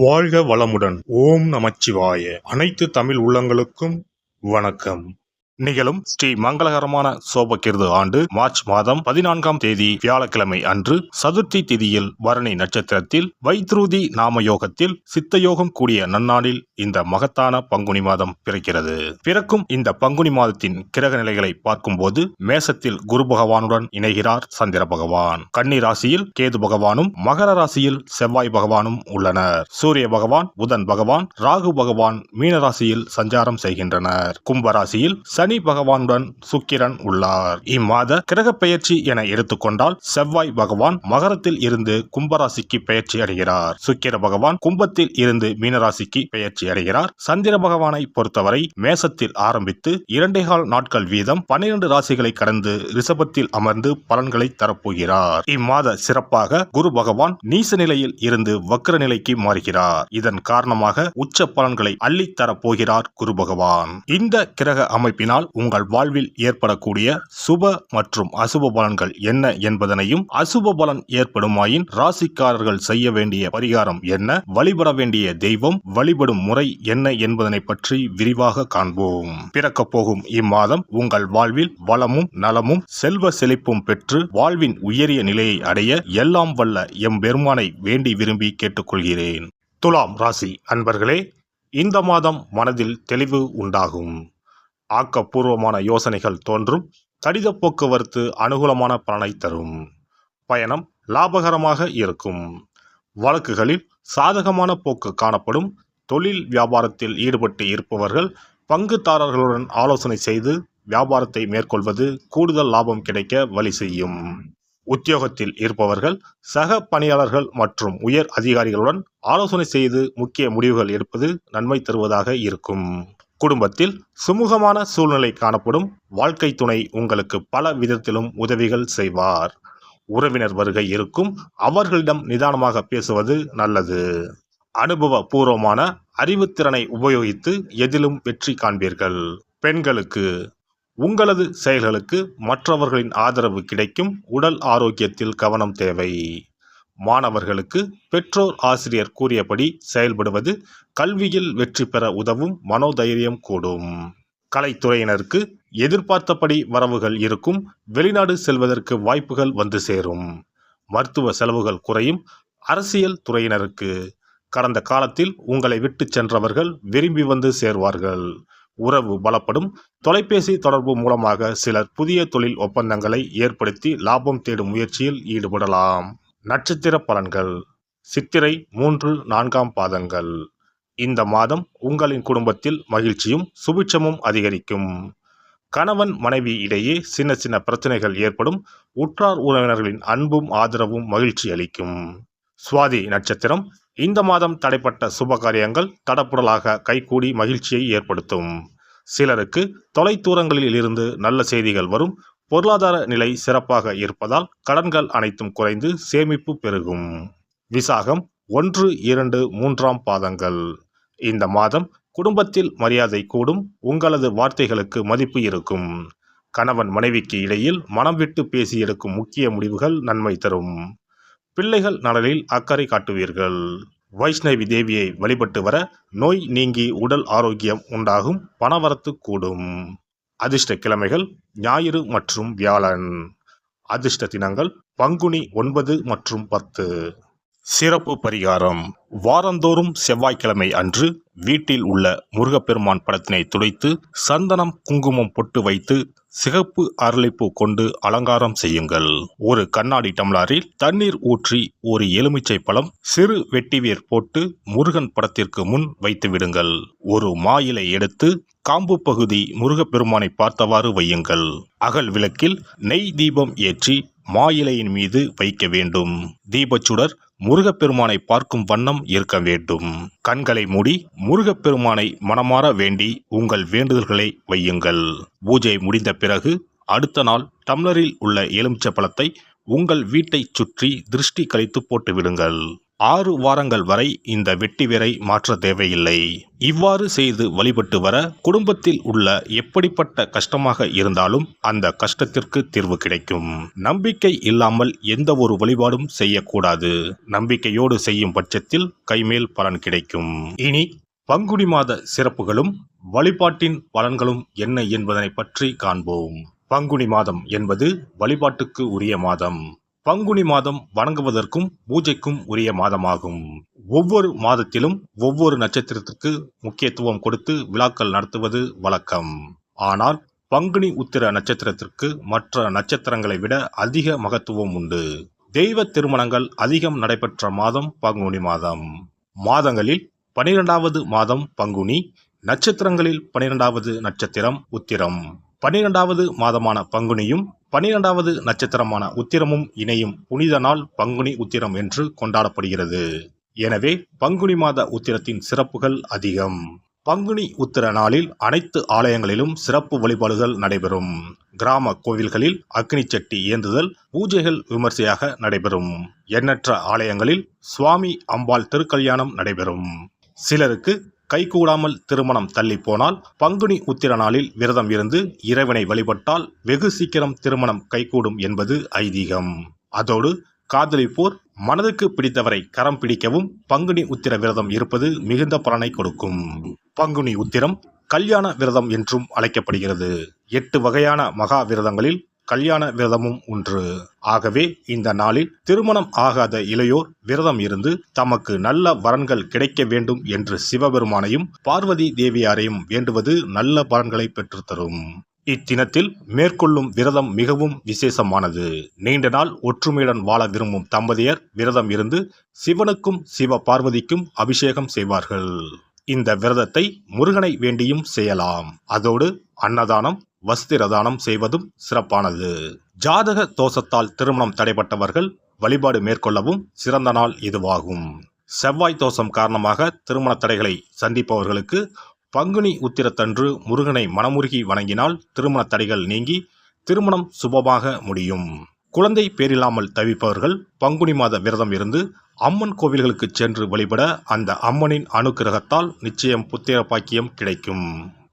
வாழ்க வளமுடன். ஓம் நமச்சிவாய. அனைத்து தமிழ் உள்ளங்களுக்கும் வணக்கம். நிகழும் ஸ்ரீ மங்களகரமான சோபகிருது ஆண்டு மார்ச் மாதம் 14ஆம் தேதி வியாழக்கிழமை அன்று சதுர்த்தி திதியில் பரணி நட்சத்திரத்தில் வைத்ருதி நாம யோகத்தில் சித்தயோகம் கூடிய நன்னாளில் இந்த மகத்தான பங்குனி மாதம் பிறக்கிறது. பிறக்கும் இந்த பங்குனி மாதத்தின் கிரக நிலைகளை பார்க்கும்போது மேசத்தில் குரு பகவானுடன் இணைகிறார் சந்திர பகவான். கன்னி ராசியில் கேது பகவானும் மகர ராசியில் செவ்வாய் பகவானும் உள்ளனர். சூரிய பகவான், புதன் பகவான், ராகு பகவான் மீன ராசியில் சஞ்சாரம் செய்கின்றனர். கும்பராசியில் சனி பகவானுடன் சுக்கிரன் உள்ளார். இம்மாத கிரக பெயர்ச்சி என எடுத்துக்கொண்டால் செவ்வாய் பகவான் மகரத்தில் இருந்து கும்பராசிக்கு பெயர்ச்சி அடைகிறார். சுக்கிர பகவான் கும்பத்தில் இருந்து மீனராசிக்கு பெயர்ச்சி அடைகிறார். சந்திர பகவானை பொறுத்தவரை மேசத்தில் ஆரம்பித்து 2.25 நாட்கள் வீதம் 12 ராசிகளை கடந்து ரிஷபத்தில் அமர்ந்து பலன்களை தரப்போகிறார். இம்மாத சிறப்பாக குரு பகவான் நீச நிலையில் இருந்து வக்ர நிலைக்கு மாறுகிறார். இதன் காரணமாக உச்ச பலன்களை அள்ளித் தரப்போகிறார் குரு பகவான். இந்த கிரக அமைப்பினால் உங்கள் வாழ்வில் ஏற்படக்கூடிய சுப மற்றும் அசுப பலன்கள் என்ன என்பதனையும், அசுப பலன் ஏற்படுமாயின் ராசிக்காரர்கள் செய்ய வேண்டிய பரிகாரம் என்ன, வழிபட வேண்டிய தெய்வம், வழிபடும் முறை என்ன என்பதனை பற்றி விரிவாக காண்போம். பிறக்க போகும் இம்மாதம் உங்கள் வாழ்வில் வளமும் நலமும் செல்வ செழிப்பும் பெற்று வாழ்வின் உயரிய நிலையை அடைய எல்லாம் வல்ல எம்பெருமானை வேண்டி விரும்பி கேட்டுக்கொள்கிறேன். துலாம் ராசி அன்பர்களே, இந்த மாதம் மனதில் தெளிவு உண்டாகும். ஆக்கப்பூர்வமான யோசனைகள் தோன்றும். கடித போக்குவரத்து அனுகூலமான பலனை தரும். பயணம் லாபகரமாக இருக்கும். வழக்குகளில் சாதகமான போக்கு காணப்படும். தொழில் வியாபாரத்தில் ஈடுபட்டு இருப்பவர்கள் பங்குதாரர்களுடன் ஆலோசனை செய்து வியாபாரத்தை மேற்கொள்வது கூடுதல் லாபம் கிடைக்க வழி செய்யும். உத்தியோகத்தில் இருப்பவர்கள் சக பணியாளர்கள் மற்றும் உயர் அதிகாரிகளுடன் ஆலோசனை செய்து முக்கிய முடிவுகள் எடுப்பது நன்மை தருவதாக இருக்கும். குடும்பத்தில் சுமூகமான சூழ்நிலை காணப்படும். வாழ்க்கை துணை உங்களுக்கு பல விதத்திலும் உதவிகள் செய்வார். உறவினர் வருகை இருக்கும். அவர்களிடம் நிதானமாக பேசுவது நல்லது. அனுபவ பூர்வமான அறிவுத்திறனை உபயோகித்து எதிலும் வெற்றி காண்பீர்கள். பெண்களுக்கு உங்களது செயல்களுக்கு மற்றவர்களின் ஆதரவு கிடைக்கும். உடல் ஆரோக்கியத்தில் கவனம் தேவை. மாணவர்களுக்கு பெற்றோர் ஆசிரியர் கூறியபடி செயல்படுவது கல்வியில் வெற்றி பெற உதவும். மனோதைரியம் கூடும். கலைத்துறையினருக்கு எதிர்பார்த்தபடி வரவுகள் இருக்கும். வெளிநாடு செல்வதற்கு வாய்ப்புகள் வந்து சேரும். மருத்துவ செலவுகள் குறையும். அரசியல் துறையினருக்கு கடந்த காலத்தில் உங்களை விட்டு சென்றவர்கள் விரும்பி வந்து சேர்வார்கள். உறவு பலப்படும். தொலைபேசி தொடர்பு மூலமாக சிலர் புதிய தொழில் ஒப்பந்தங்களை ஏற்படுத்தி லாபம் தேடும் முயற்சியில் ஈடுபடலாம். நட்சத்திர பலன்கள். சித்திரை 3, 4ஆம் பாதங்கள். இந்த மாதம் உங்களின் குடும்பத்தில் மகிழ்ச்சியும் சுபிட்சமும் அதிகரிக்கும். கணவன் மனைவி இடையே சின்ன சின்ன பிரச்சனைகள் ஏற்படும். உற்றார் உறவினர்களின் அன்பும் ஆதரவும் மகிழ்ச்சி அளிக்கும். சுவாதி நட்சத்திரம். இந்த மாதம் தடைப்பட்ட சுபகாரியங்கள் தடப்புடலாக கைகூடி மகிழ்ச்சியை ஏற்படுத்தும். சிலருக்கு தொலைதூரங்களில் இருந்து நல்ல செய்திகள் வரும். பொருளாதார நிலை சிறப்பாக இருப்பதால் கடன்கள் அனைத்தும் குறைந்து சேமிப்பு பெருகும். விசாகம் 1, 2, 3ஆம் பாதங்கள். இந்த மாதம் குடும்பத்தில் மரியாதை கூடும். உங்களது வார்த்தைகளுக்கு மதிப்பு இருக்கும். கணவன் மனைவிக்கு இடையில் மனம் விட்டு பேசி எடுக்கும் முக்கிய முடிவுகள் நன்மை தரும். பிள்ளைகள் நலனில் அக்கறை காட்டுவீர்கள். வைஷ்ணவி தேவியை வழிபட்டு வர நோய் நீங்கி உடல் ஆரோக்கியம் உண்டாகும். பணவரத்து கூடும். அதிர்ஷ்ட கிழமைகள் ஞாயிறு மற்றும் வியாழன். அதிர்ஷ்ட தினங்கள் பங்குனி 9 மற்றும் 10. சிறப்பு பரிகாரம். வாரந்தோறும் செவ்வாய்க்கிழமை அன்று வீட்டில் உள்ள முருகப்பெருமான் படத்தினை துடைத்து சந்தனம் குங்குமம் பொட்டு வைத்து சிகப்பு அரளிப்பூ கொண்டு அலங்காரம் செய்யுங்கள். ஒரு கண்ணாடி டம்ளரில் தண்ணீர் ஊற்றி ஒரு எலுமிச்சை பழம் சிறு வெட்டிவேர் போட்டு முருகன் படத்திற்கு முன் வைத்து விடுங்கள். ஒரு மா இலை எடுத்து காம்பு பகுதி முருகப்பெருமானை பார்த்தவாறு வையுங்கள். அகல் விளக்கில் நெய் தீபம் ஏற்றி மா இலையின் மீது வைக்க வேண்டும். தீபச்சுடர் முருகப்பெருமானை பார்க்கும் வண்ணம் இருக்க வேண்டும். கண்களை மூடி முருகப்பெருமானை மனமாற வேண்டி உங்கள் வேண்டுதல்களை வையுங்கள். பூஜை முடிந்த பிறகு அடுத்த நாள் டம்ளரில் உள்ள எலுமிச்சை பழத்தை உங்கள் வீட்டை சுற்றி திருஷ்டி கழித்து போட்டு விடுங்கள். 6 வாரங்கள் வரை இந்த வெட்டி வேரை மாற்ற தேவையில்லை. இவ்வாறு செய்து வழிபட்டு வர குடும்பத்தில் உள்ள எப்படிப்பட்ட கஷ்டமாக இருந்தாலும் அந்த கஷ்டத்திற்கு தீர்வு கிடைக்கும். நம்பிக்கை இல்லாமல் எந்த ஒரு வழிபாடும் செய்யக்கூடாது. நம்பிக்கையோடு செய்யும் பட்சத்தில் கைமேல் பலன் கிடைக்கும். இனி பங்குனி மாத சிறப்புகளும் வழிபாட்டின் பலன்களும் என்ன என்பதனை பற்றி காண்போம். பங்குனி மாதம் என்பது வழிபாட்டுக்கு உரிய மாதம். பங்குனி மாதம் வணங்குவதற்கும் பூஜைக்கும் உரிய மாதமாகும். ஒவ்வொரு மாதத்திலும் ஒவ்வொரு நட்சத்திரத்திற்கு முக்கியத்துவம் கொடுத்து விழாக்கள் நடத்துவது வழக்கம். ஆனால் பங்குனி உத்திர நட்சத்திரத்திற்கு மற்ற நட்சத்திரங்களை விட அதிக மகத்துவம் உண்டு. தெய்வ திருமணங்கள் அதிகம் நடைபெற்ற மாதம் பங்குனி மாதம். மாதங்களில் 12வது மாதம் பங்குனி, நட்சத்திரங்களில் 12வது நட்சத்திரம் உத்திரம். 12வது மாதமான பங்குனியும் 12வது நட்சத்திரமான உத்திரமும் இணையும் புனித நாள் பங்குனி உத்திரம் என்று கொண்டாடப்படுகிறது. எனவே பங்குனி மாத உத்திரத்தின் சிறப்புகள் அதிகம். பங்குனி உத்திர நாளில் அனைத்து ஆலயங்களிலும் சிறப்பு வழிபாடுகள் நடைபெறும். கிராம கோவில்களில் அக்னி சட்டி ஏந்துதல், பூஜைகள் விமர்சையாக நடைபெறும். எண்ணற்ற ஆலயங்களில் சுவாமி அம்பாள் திருக்கல்யாணம் நடைபெறும். சிலருக்கு கைகூடாமல் திருமணம் தள்ளி போனால் பங்குனி உத்திர நாளில் விரதம் இருந்து இறைவனை வழிபட்டால் வெகு சீக்கிரம் திருமணம் கைகூடும் என்பது ஐதீகம். அதோடு காதலிப்போர் மனதுக்கு பிடித்தவரை கரம் பிடிக்கவும் பங்குனி உத்திர விரதம் இருப்பது மிகுந்த பலனை கொடுக்கும். பங்குனி உத்திரம் கல்யாண விரதம் என்றும் அழைக்கப்படுகிறது. 8 வகையான மகா விரதங்களில் கல்யாண விரதமும் ஒன்று. ஆகவே இந்த நாளில் திருமணம் ஆகாத இளையோர் விரதம் இருந்து தமக்கு நல்ல வரன்கள் கிடைக்க வேண்டும் என்று சிவபெருமானையும் பார்வதி தேவியாரையும் வேண்டுவது நல்ல பலன்களை பெற்றுத்தரும். இத்தினத்தில் மேற்கொள்ளும் விரதம் மிகவும் விசேஷமானது. நீண்ட நாள் ஒற்றுமையுடன் வாழ விரும்பும் தம்பதியர் விரதம் இருந்து சிவனுக்கும் சிவ பார்வதிக்கும் அபிஷேகம் செய்வார்கள். இந்த விரதத்தை முருகனை வேண்டியும் செய்யலாம். அதோடு அன்னதானம், வஸ்திரதானம் செய்வதும் சிறப்பானது. ஜாதக தோஷத்தால் திருமணம் தடைபட்டவர்கள் வழிபாடு மேற்கொள்ளவும் சிறந்த நாள் இதுவாகும். செவ்வாய் தோஷம் காரணமாக திருமண தடைகளை சந்திப்பவர்களுக்கு பங்குனி உத்திரத்தன்று முருகனை மனமுருகி வணங்கினால் திருமண தடைகள் நீங்கி திருமணம் சுபமாக முடியும். குழந்தை பேரில்லாமல் தவிப்பவர்கள் பங்குனி மாத விரதம் இருந்து அம்மன் கோவில்களுக்கு சென்று வழிபட அந்த அம்மனின் அனுக்கிரகத்தால் நிச்சயம் புத்திர பாக்கியம் கிடைக்கும்.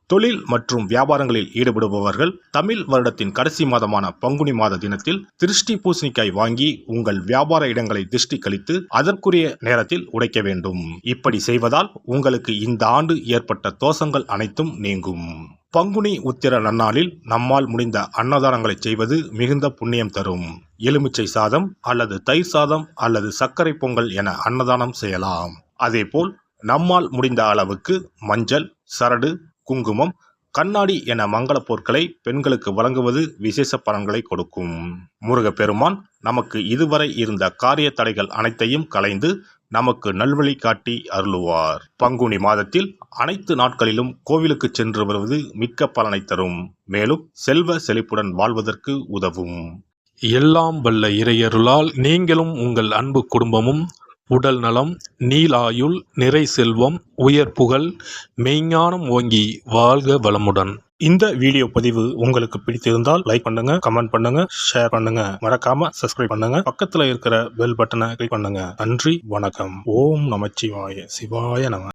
தொழில் மற்றும் வியாபாரங்களில் ஈடுபடுபவர்கள் தமிழ் வருடத்தின் கடைசி மாதமான பங்குனி மாத தினத்தில் திருஷ்டி பூசணிக்காய் வாங்கி உங்கள் வியாபார இடங்களை திருஷ்டி கழித்து அதற்குரிய நேரத்தில் உடைக்க வேண்டும். இப்படி செய்வதால் உங்களுக்கு இந்த ஆண்டு ஏற்பட்ட தோஷங்கள் அனைத்தும் நீங்கும். பங்குனி உத்திர நன்னாளில் நம்மால் முடிந்த அன்னதானங்களை செய்வது மிகுந்த புண்ணியம் தரும். எலுமிச்சை சாதம் அல்லது தயிர் சாதம் அல்லது சர்க்கரை பொங்கல் என அன்னதானம் செய்யலாம். அதேபோல் நம்மால் முடிந்த அளவுக்கு மஞ்சள், சரடு, குங்குமம், கண்ணாடி என மங்கள பொருட்களை பெண்களுக்கு வழங்குவது விசேஷ பலன்களை கொடுக்கும். முருகப்பெருமான் நமக்கு இதுவரை இருந்த காரிய தடைகள் அனைத்தையும் களைந்து நமக்கு நல்வழி காட்டி அருளுவார். பங்குனி மாதத்தில் அனைத்து நாட்களிலும் கோவிலுக்கு சென்று வருவது மிக்க பலனை தரும். மேலும் செல்வ செழிப்புடன் வாழ்வதற்கு உதவும். எல்லாம் வல்ல இறையருளால் நீங்களும் உங்கள் அன்பு குடும்பமும் உடல் நலம், நீலாயுள், நிறை செல்வம், உயர் புகழ், மெய்ஞானம் ஓங்கி வாழ்க வளமுடன். இந்த வீடியோ பதிவு உங்களுக்கு பிடித்திருந்தால் லைக் பண்ணுங்க, கமெண்ட் பண்ணுங்க, ஷேர் பண்ணுங்க. மறக்காம சப்ஸ்கிரைப் பண்ணுங்க. பக்கத்துல இருக்கிற பெல் பட்டனை கிளிக் பண்ணுங்க. நன்றி, வணக்கம். ஓம் நமச்சிவாய. சிவாய நம.